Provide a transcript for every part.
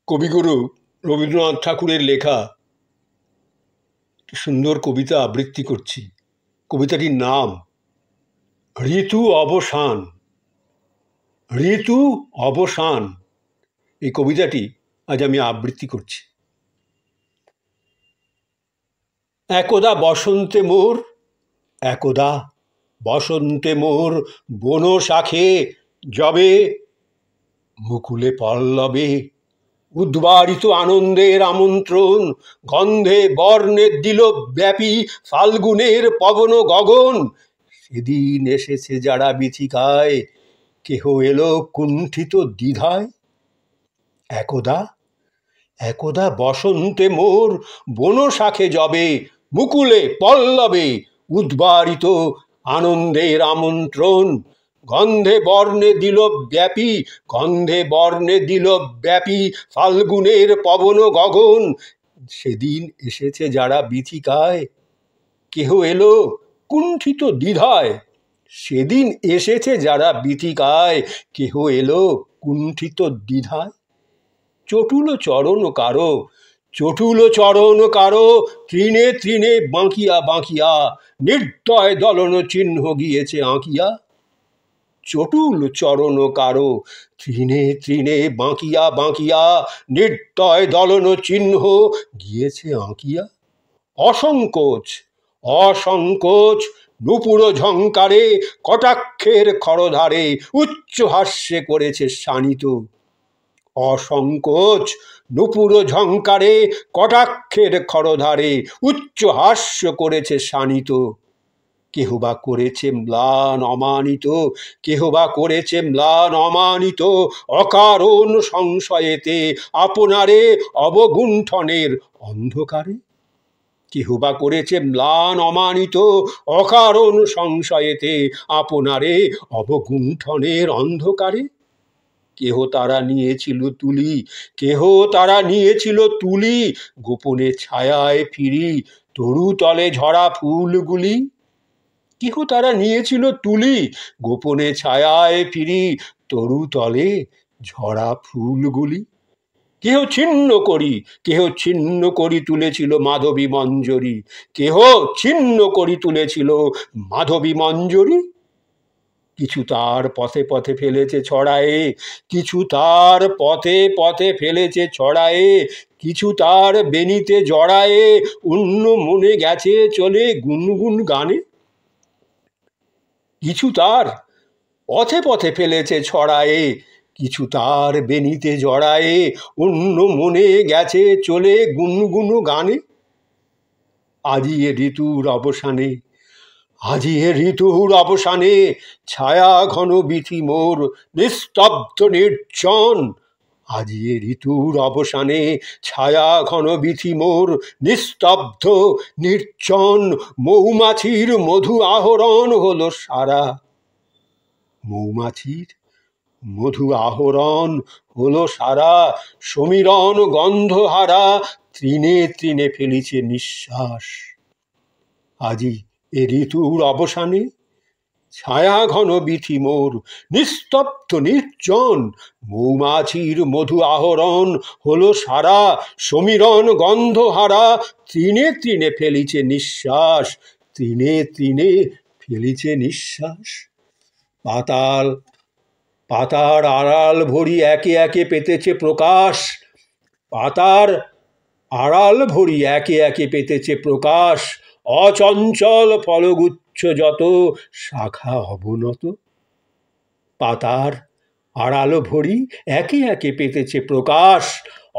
কবিগুরু রবীন্দ্রনাথ ঠাকুরের লেখা সুন্দর কবিতা আবৃত্তি করছি। কবিতাটির নাম ঋতু অবসান। ঋতু অবসান এই কবিতাটি আজ আমি আবৃত্তি করছি। একদা বসন্তে মোর, একদা বসন্তে মোর বন শাখে যবে মুকুলে পল্লবে উদ্বারিত আনন্দের আমন্ত্রণ, গন্ধে বর্ণে দিল ব্যাপী ফাল্গুনের পবন গগন। সেদিন এসেছে যারা বিথিকায়, কেহ এলো কুণ্ঠিত দ্বিধায়। একদা একদা বসন্তে মোর বন শাখে যবে মুকুলে পল্লবে উদ্বারিত আনন্দের আমন্ত্রণ, গন্ধে বর্ণে দিল ব্যাপী, গন্ধে বর্ণে দিল ব্যাপী ফাল্গুনের পবন গগন। সেদিন এসেছে যারা বিথিকায়, কেহ এলো কুণ্ঠিত দ্বিধায়। সেদিন এসেছে যারা বিথিকায়, কেহ এলো কুণ্ঠিত দ্বিধায়। চটুল চরণ কারো, চটুল চরণ কারো তৃণে তৃণে বাঁকিয়া বাঁকিয়া নির্দয় দলন চিহ্ন গিয়েছে আঁকিয়া। চটুল চরণ কারো তৃণে তৃণে বাঁকিয়া বাঁকিয়া নির্দয় দলন চিহ্ন গিয়েছে আঁকিয়া। অসংকোচ অসংকোচ নুপুর ঝঙ্কারে কটাক্ষের খরধারে উচ্চ হাস্যে করেছে শানিত। অসংকোচ নুপুর ঝঙ্কারে কটাক্ষের খরধারে উচ্চ হাস্য করেছে শানিত। কেহ বা করেছে ম্লান অমানিত, কেহ বা করেছে ম্লান অমানিত অকারণ সংশয়েতে আপনারে অবগুণ্ঠনের অন্ধকারে। কেহ বা করেছে ম্লান অমানিত অকারণ সংশয়েতে আপনারে অবগুণ্ঠনের অন্ধকারে। কেহ তারা নিয়েছিল তুলি, কেহ তারা নিয়েছিল তুলি গোপনে ছায়ায় ফিরি তরু তলে ঝরা ফুলগুলি। কেহ তারা নিয়েছিল তুলি গোপনে ছায়ায় ফিরি তরু তলে ঝরা ফুলগুলি। কেহ ছিন্ন করি, কেহ ছিন্ন করি তুলেছিল মাধবী মঞ্জরি, কেহ ছিন্ন করি তুলেছিল মাধবী মঞ্জরি। কিছু তার পথে পথে ফেলেছে ছড়ায়ে, কিছু তার পথে পথে ফেলেছে ছড়ায়ে, কিছু তার বেনিতে জড়ায়ে অন্য মনে গেছে চলে গুনগুন গানে। কিছু তার পথে পথে ফেলেছে ছড়ায়ে, কিছু তার বেনিতে জড়ায়ে অন্য মনে গেছে চলে গুনগুন গানে। আজি এ ঋতুর অবসানে, আজি এ ঋতুর অবসানে ছায়া ঘন বিথি মোর নিস্তব্ধ নির্জন। আজি এ ঋতুর অবসানে ছায়া ঘন বিথি মোর নিস্তব্ধ নির্জন। মৌমাছির মধু আহরণ হলো সারা, মৌমাছির মধু আহরণ হলো সারা। সমীরণ গন্ধহারা তৃণে তৃণে ফেলিছে নিঃশ্বাস। আজি এ ঋতুর অবসানে ছায়া ঘন বিথি মোর নিস্তব্ধ নির্জন। মৌমাছির মধু আহরণ হলো সারা, সমীরণ গন্ধহারা তৃণে তৃণে ফেলিছে নিঃশ্বাস, তৃণে তৃণে ফেলিছে নিঃশ্বাস। পাতাল পাতার আড়াল ভরি একে একে পেতেছে প্রকাশ, পাতার আড়াল ভরি একে একে পেতেছে প্রকাশ। অচঞ্চল ফলগুচ্ছ যত শাখা অবনত। পাতার আড়াল ভরি একে একে পেতেছে প্রকাশ,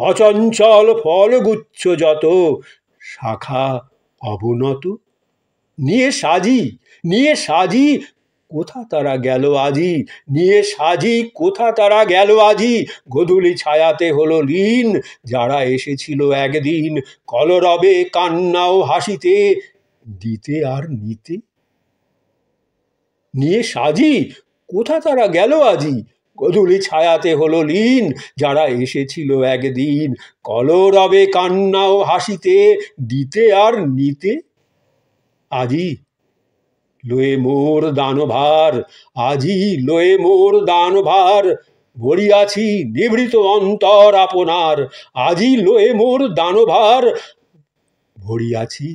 অচঞ্চল ফলগুচ্ছ যত শাখা অবনত। নিয়ে সাজি নিয়ে সাজি কোথা তারা গেল আজি, নিয়ে সাজি কোথা তারা গেল আজি। গোধূলি ছায়াতে হলো লীন যারা এসেছিল একদিন কলরবে কান্না ও হাসিতে দিতে আর নিতে। নিয়ে সাজি কোথা তারা গেল আজি, গোধূলি ছায়াতে হলো লীন যারা এসেছিল একদিন কলরবে কান্না ও হাসিতে দিতে আর নিতে। আজি লয়ে মোর দানভার, আজি লয়ে মোর দানভার ভরিয়াছি নিভৃত অন্তর আপনার, আজি লয়ে মোর দানভার। ভরিয়াছি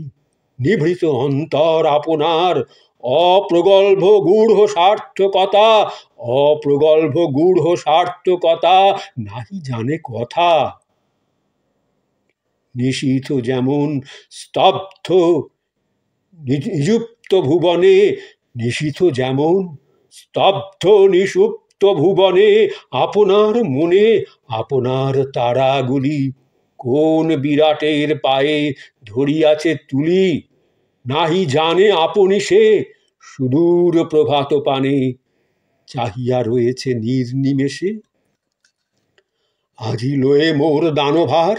নিভৃত অন্তর আপনার, অপ্রগল্ভ গূঢ় সার্থকতা, অপ্রগল্ভ গূঢ় সার্থকতা, নাহি জানে কথা। নিশীথ যেমন স্তব্ধ নিযুক্ত ভুবনে, নিশীথ যেমন স্তব্ধ নিষুপ্ত ভুবনে, আপনার মনে আপনার তারাগুলি কোন বিরাটের পায়ে ধরিয়াছে তুলি, নাহি জানে আপনি সে সুদূর প্রভাত পানে চাহিয়া রয়েছে নির্নিমেষে। আজি লয়ে মোর দানভার,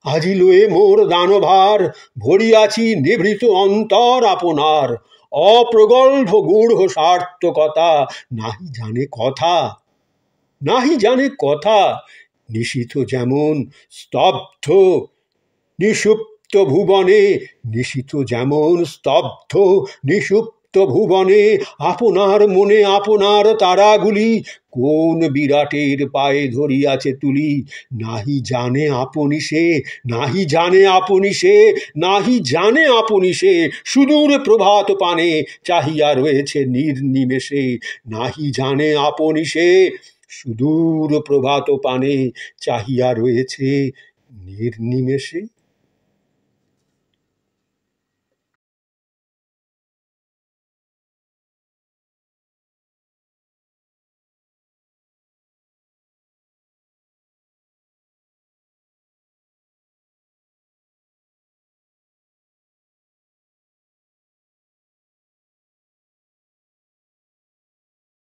আজি লয়ে মোর দানভার, ভরিয়াছি নিভৃত অন্তর আপনার, অপ্রগল্ভ গূঢ় সার্থকতা, নাহি জানে কথা, নাহি জানে কথা। নিশীথ যেমন স্তব্ধ নিষুপ্ত ভুবনে, নিশীথ যেমন স্তব্ধ নিষুপ্ত ভুবনে, আপনার মনে আপনার তারাগুলি কোন বিরাটের পায়ে ধরিয়াছে তুলি, নাহি জানে আপনি সে, নাহি জানে আপনি সে, নাহি জানে আপনি সে সুদূর প্রভাত পানে চাহিয়া রয়েছে নির্নিমেষে, নাহি জানে আপনি সে সুদূর প্রভাত পানে চাহিয়া রয়েছে নির্নিমেষে।